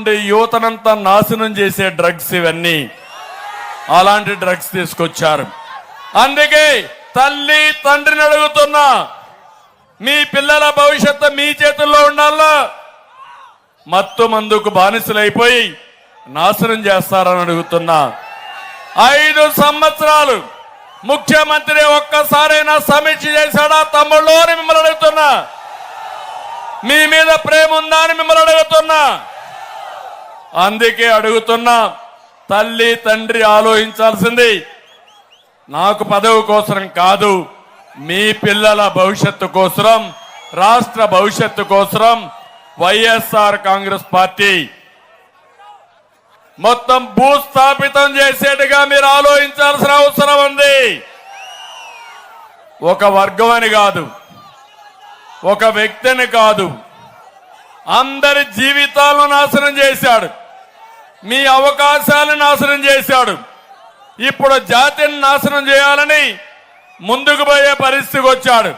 ఉండి యువతనంతా నాశనం చేసే డ్రగ్స్ ఇవన్నీ. అలాంటి డ్రగ్స్ తీసుకొచ్చారు. అందుకే తల్లి తండ్రిని అడుగుతున్నా, మీ పిల్లల భవిష్యత్తు మీ చేతుల్లో ఉండాలా, మత్తు మందుకు బానిసలైపోయి నాశనం చేస్తారని అడుగుతున్నా. 5 సంవత్సరాలు ముఖ్యమంత్రి ఒక్కసారైనా సమీక్ష చేశాడా తమ్ముళ్ళు అని మిమ్మల్ని అడుగుతున్నా. మీ మీద ప్రేమ ఉందా అని మిమ్మల్ని అడుగుతున్నా. అందుకే అడుగుతున్నా, తల్లి తండ్రి ఆలోచించాల్సింది నాకు పదవి కోసం కాదు, మీ పిల్లల భవిష్యత్తు కోసం, రాష్ట్ర భవిష్యత్తు కోసం వైఎస్ఆర్ కాంగ్రెస్ పార్టీ మొత్తం భూస్థాపితం చేసేట్టుగా మీరు ఆలోచించాల్సిన అవసరం ఉంది. ఒక వర్గం అని కాదు, ఒక వ్యక్తిని కాదు, అందరి జీవితాలను నాశనం చేశాడు, మీ అవకాశాలను నాశనం చేశాడు. ఇప్పుడు జాతిని నాశనం చేయాలని ముందుకు పోయే పరిస్థితికి వచ్చాడు.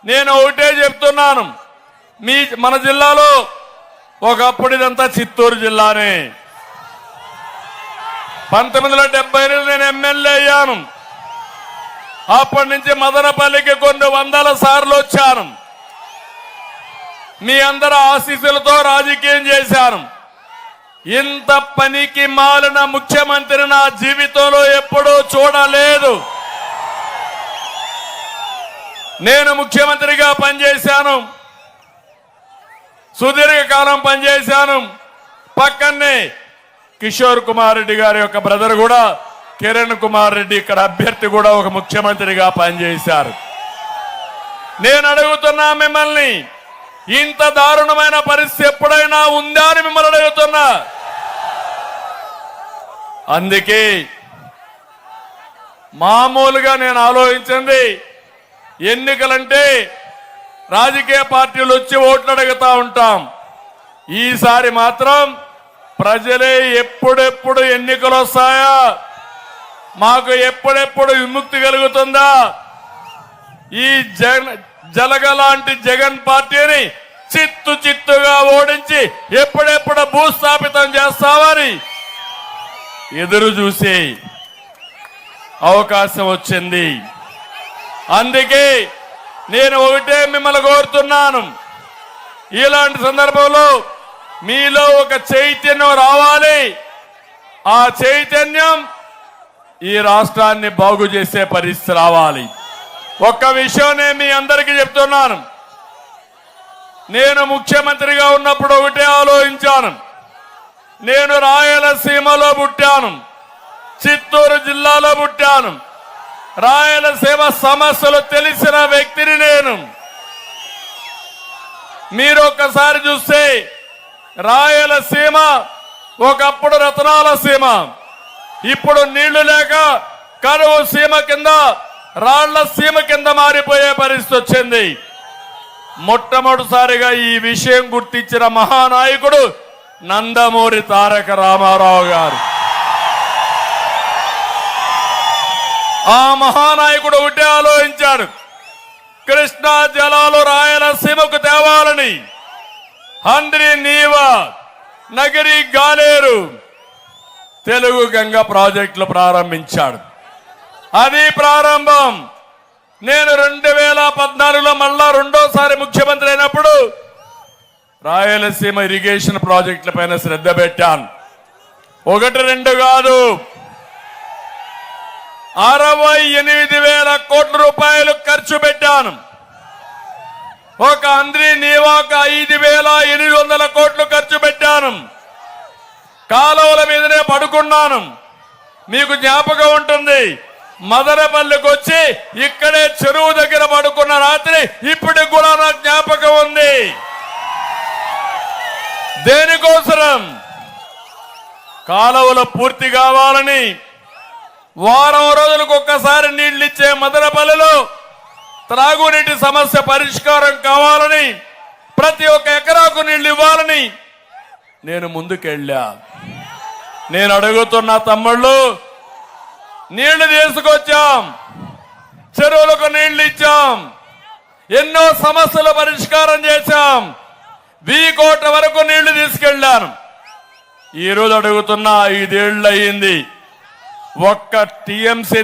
నేను ఒకటే చెప్తున్నాను, మన జిల్లాలో ఒకప్పుడు ఇదంతా చిత్తూరు జిల్లానే. 1978 నేను ఎమ్మెల్యే అయ్యాను. అప్పటి నుంచి మదనపల్లికి కొన్ని వందల సార్లు వచ్చాను. మీ అందరి ఆశీస్సులతో రాజకీయం చేశాను. ఇంత పనికి మాలిన ముఖ్యమంత్రి నా జీవితంలో ఎప్పుడూ చూడలేదు. నేను ముఖ్యమంత్రిగా పనిచేశాను, సుదీర్ఘకాలం పనిచేశాను. పక్కనే కిషోర్ కుమార్ రెడ్డి గారి యొక్క బ్రదర్ కూడా కిరణ్ కుమార్ రెడ్డి ఇక్కడ అభ్యర్థి కూడా ఒక ముఖ్యమంత్రిగా పనిచేశారు. నేను అడుగుతున్నా మిమ్మల్ని, ఇంత దారుణమైన పరిస్థితి ఎప్పుడైనా ఉందా అని మిమ్మల్ని అడుగుతున్నా. అందుకే మామూలుగా నేను ఆలోచించింది, ఎన్నికలంటే రాజకీయ పార్టీలు వచ్చి ఓట్లు అడుగుతా ఉంటాం. ఈసారి మాత్రం ప్రజలే ఎప్పుడెప్పుడు ఎన్నికలు వస్తాయా, మాకు ఎప్పుడెప్పుడు విముక్తి కలుగుతుందా, ఈ జలగలాంటి జగన్ పార్టీని చిత్తుగా ఓడించి ఎప్పుడెప్పుడు భూస్థాపితం చేస్తామని ఎదురు చూసే అవకాశం వచ్చింది. అందుకే నేను ఒకటే మిమ్మల్ని కోరుతున్నాను, ఇలాంటి సందర్భంలో మీలో ఒక చైతన్యం రావాలి. ఆ చైతన్యం ఈ రాష్ట్రాన్ని బాగు చేసే పరిస్థితి రావాలి. ఒక్క విషయం నేను మీ అందరికీ చెప్తున్నాను, నేను ముఖ్యమంత్రిగా ఉన్నప్పుడు ఒకటే ఆలోచించాను. నేను రాయలసీమలో పుట్టాను, చిత్తూరు జిల్లాలో పుట్టాను. రాయలసీమ సమస్యలు తెలిసిన వ్యక్తిని నేను. మీరు ఒక్కసారి చూస్తే రాయలసీమ ఒకప్పుడు రతనాల సీమ, ఇప్పుడు నీళ్లు లేక కరువు సీమ కింద, రాళ్ల సీమ కింద మారిపోయే పరిస్థితి వచ్చింది. మొట్టమొదటిసారిగా ఈ విషయం గుర్తించిన మహానాయకుడు నందమూరి తారక రామారావు గారు. ఆ మహానాయకుడు ఒకటే ఆలోచించాడు, కృష్ణా జలాలు రాయలసీమకు తేవాలని. హంద్రి నీవా, నగరి గాలేరు, తెలుగు గంగ ప్రాజెక్టులు ప్రారంభించాడు. అది ప్రారంభం. నేను 2014లో మళ్ళా రెండోసారి ముఖ్యమంత్రి అయినప్పుడు రాయలసీమ ఇరిగేషన్ ప్రాజెక్టుల పైన శ్రద్ధ పెట్టాను. 1, 2 కాదు, 68,000 కోట్ల రూపాయలు ఖర్చు పెట్టాను. ఒక హంద్రి నీవాకు 5,800 కోట్లు ఖర్చు పెట్టాను. కాలువల మీదనే పడుకున్నాను. మీకు జ్ఞాపకం ఉంటుంది, మదనపల్లికి వచ్చి ఇక్కడే చెరువు దగ్గర పడుకున్న రాత్రి ఇప్పటికి కూడా నాకు జ్ఞాపకం ఉంది. దేనికోసం? కాలువలు పూర్తి కావాలని, వారం రోజులకు ఒక్కసారి నీళ్లు ఇచ్చే మదనపల్లిలో త్రాగునీటి సమస్య పరిష్కారం కావాలని, ప్రతి ఒక్క ఎకరాకు నీళ్లు ఇవ్వాలని నేను ముందుకెళ్ళా. నేను అడుగుతున్న తమ్ముళ్ళు, నీళ్లు తీసుకొచ్చాం, చెరువులకు నీళ్లు ఇచ్చాం, ఎన్నో సమస్యలు పరిష్కారం చేశాం, 1000 కోట్ల వరకు నీళ్లు తీసుకెళ్లాను. ఈ రోజు అడుగుతున్నా 5 ఏళ్ళు అయ్యింది ఒక్క టీఎంసీ